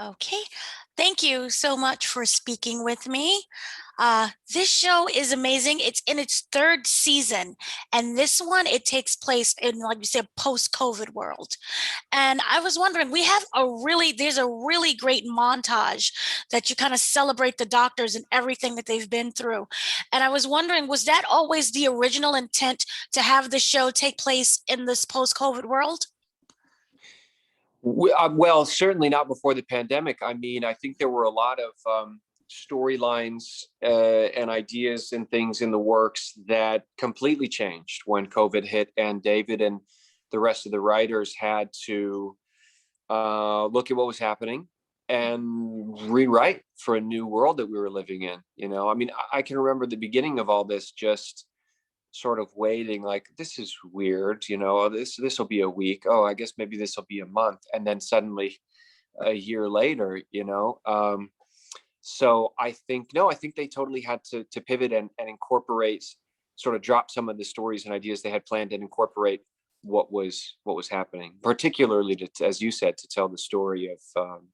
Okay. Thank you so much for speaking with me. This show is amazing. It's in its third season, and this one it takes place in, like you said, post-COVID world. And I was wondering, there's a really great montage that you kind of celebrate the doctors and everything that they've been through. And I was wondering, was that always the original intent to have the show take place in this post-COVID world? Well, certainly not before the pandemic. I mean, I think there were a lot of storylines and ideas and things in the works that completely changed when COVID hit, and David and the rest of the writers had to look at what was happening and rewrite for a new world that we were living in. I mean, I can remember the beginning of all this, just sort of waiting, like, this is weird, this will be a week, oh, I guess maybe this will be a month, and then suddenly a year later. So I think they totally had to pivot and incorporate, sort of drop some of the stories and ideas they had planned and incorporate what was happening, particularly as you said, to tell the story of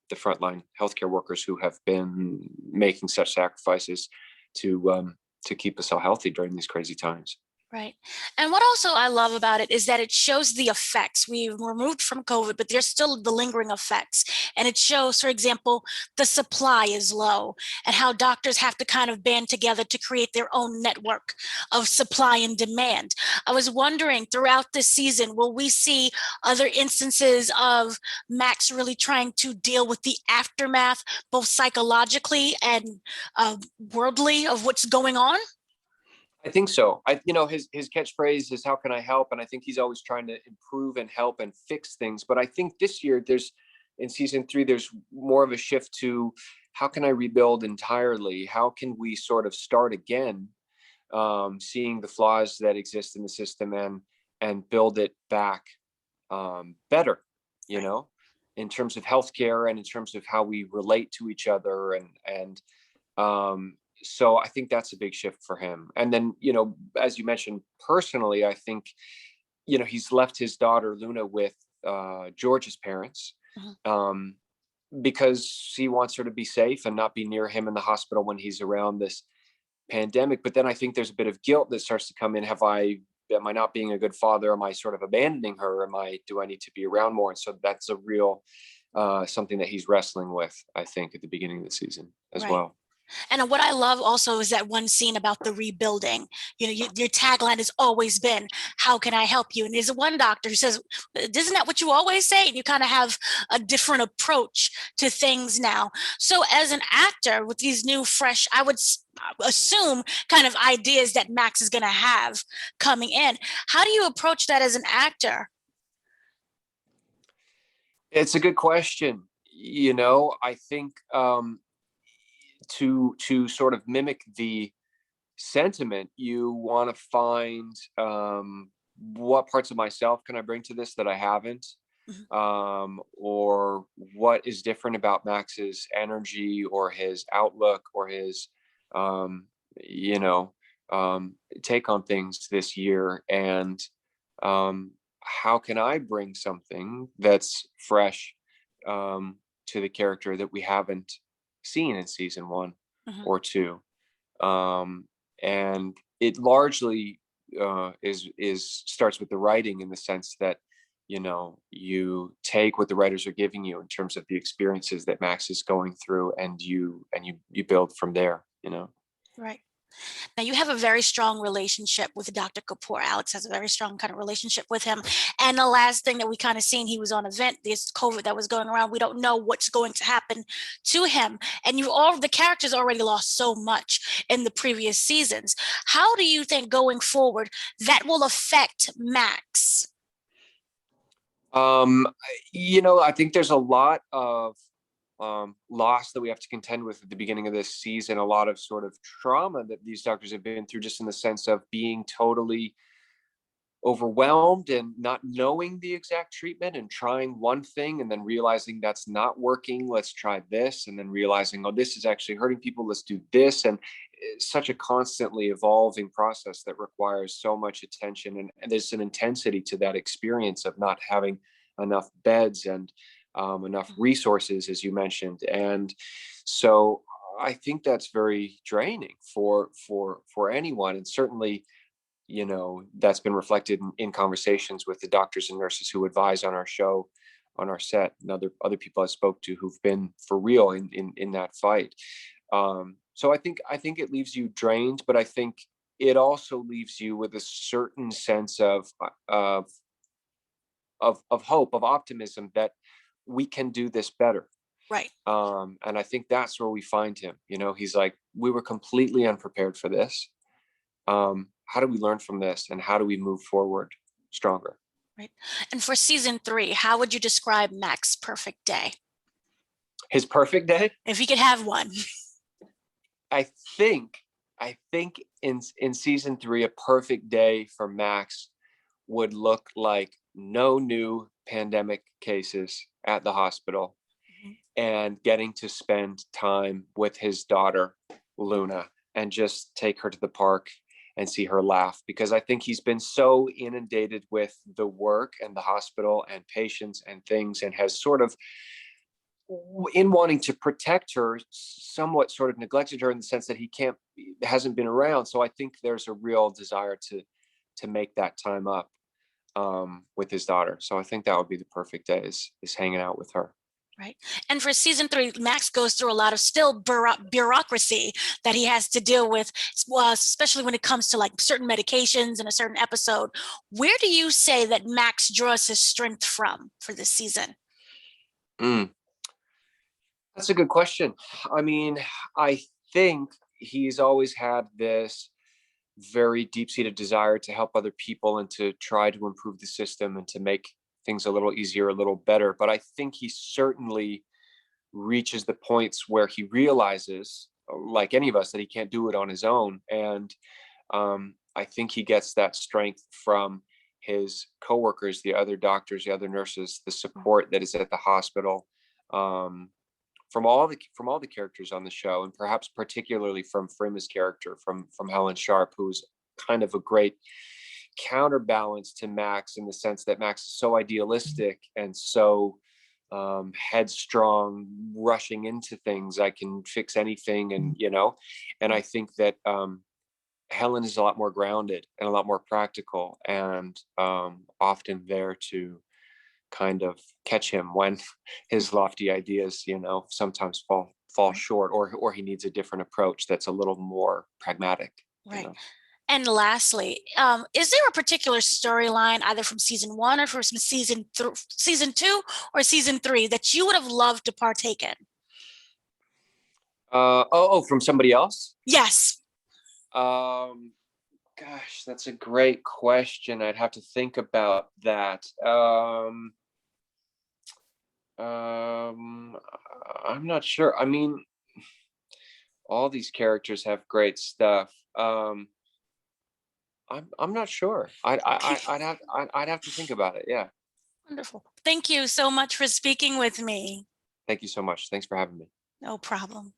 the frontline healthcare workers who have been making such sacrifices to keep us all healthy during these crazy times. Right. And what also I love about it is that it shows the effects. We've removed from COVID, but there's still the lingering effects. And it shows, for example, the supply is low and how doctors have to kind of band together to create their own network of supply and demand. I was wondering, throughout this season, will we see other instances of Max really trying to deal with the aftermath, both psychologically and worldly, of what's going on? I think so. His catchphrase is "How can I help?" And I think he's always trying to improve and help and fix things. But I think this year, in season 3, there's more of a shift to how can I rebuild entirely? How can we sort of start again, seeing the flaws that exist in the system and build it back better, in terms of healthcare and in terms of how we relate to each other and so I think that's a big shift for him. And then, as you mentioned, personally, I think, he's left his daughter Luna with George's parents, Mhm. because he wants her to be safe and not be near him in the hospital when he's around this pandemic. But then I think there's a bit of guilt that starts to come in. Am I not being a good father? Am I sort of abandoning her? Do I need to be around more? And so that's a real something that he's wrestling with, I think, at the beginning of the season as Right. well. And what I love also is that one scene about the rebuilding. Your tagline has always been, "How can I help you?" And there's one doctor who says, "Isn't that what you always say?" And you kind of have a different approach to things now. So, as an actor with these new, fresh, I would assume, kind of ideas that Max is going to have coming in, how do you approach that as an actor? It's a good question. I think to sort of mimic the sentiment, you want to find what parts of myself can I bring to this that I haven't, Mhm. or what is different about Max's energy or his outlook or his um, you know take on things this year, and um, how can I bring something that's fresh to the character that we haven't seen in season 1 Mhm. or 2. And it largely is starts with the writing, in the sense that you take what the writers are giving you in terms of the experiences that Max is going through, and you build from there. Right. Now, you have a very strong relationship with Dr. Kapoor. Alex has a very strong kind of relationship with him. And the last thing that we kind of seen, he was on a vent, this COVID that was going around. We don't know what's going to happen to him. And the characters already lost so much in the previous seasons. How do you think going forward that will affect Max? um I think there's a lot of loss that we have to contend with at the beginning of this season, a lot of sort of trauma that these doctors have been through, just in the sense of being totally overwhelmed and not knowing the exact treatment, and trying one thing and then realizing that's not working, let's try this, and then realizing, oh, this is actually hurting people, let's do this. And it's such a constantly evolving process that requires so much attention, and there's an intensity to that experience of not having enough beds, and enough resources, as you mentioned. And so I think that's very draining for anyone. And certainly, that's been reflected in conversations with the doctors and nurses who advise on our show, on our set, and other people I spoke to who've been for real in that fight. So I think it leaves you drained, but I think it also leaves you with a certain sense of hope, of optimism that we can do this better. Right. And I think that's where we find him. He's like, we were completely unprepared for this. How do we learn from this, and how do we move forward stronger? Right. And for season 3, how would you describe Max's perfect day? His perfect day? If he could have one. I think in season 3, a perfect day for Max would look like no new pandemic cases at the hospital, and getting to spend time with his daughter, Luna, and just take her to the park and see her laugh, because I think he's been so inundated with the work and the hospital and patients and things, and has sort of, in wanting to protect her, somewhat sort of neglected her in the sense that he hasn't been around. So I think there's a real desire to make that time up with his daughter. So I think that would be the perfect day, is hanging out with her. Right. And for season 3, Max goes through a lot of still bureaucracy that he has to deal with, especially when it comes to like certain medications in a certain episode. Where do you say that Max draws his strength from for this season? That's a good question. I mean, I think he's always had this very deep-seated desire to help other people and to try to improve the system and to make things a little easier, a little better. But I think he certainly reaches the points where he realizes, like any of us, that he can't do it on his own. And I think he gets that strength from his coworkers, the other doctors, the other nurses, the support that is at the hospital, from all the characters on the show, and perhaps particularly from Frima's character, from Helen Sharp, who's kind of a great counterbalance to Max, in the sense that Max is so idealistic and so headstrong, rushing into things. I can fix anything, and and I think that Helen is a lot more grounded and a lot more practical, and often there to kind of catch him when his lofty ideas, sometimes fall short, or he needs a different approach that's a little more pragmatic. Right. And lastly, is there a particular storyline, either from season 1 or from season 2 or season 3, that you would have loved to partake in? From somebody else? Yes. Gosh, that's a great question. I'd have to think about that. I'm not sure. I mean, all these characters have great stuff. I'm not sure. I'd have to think about it. Yeah. Wonderful. Thank you so much for speaking with me. Thank you so much. Thanks for having me. No problem.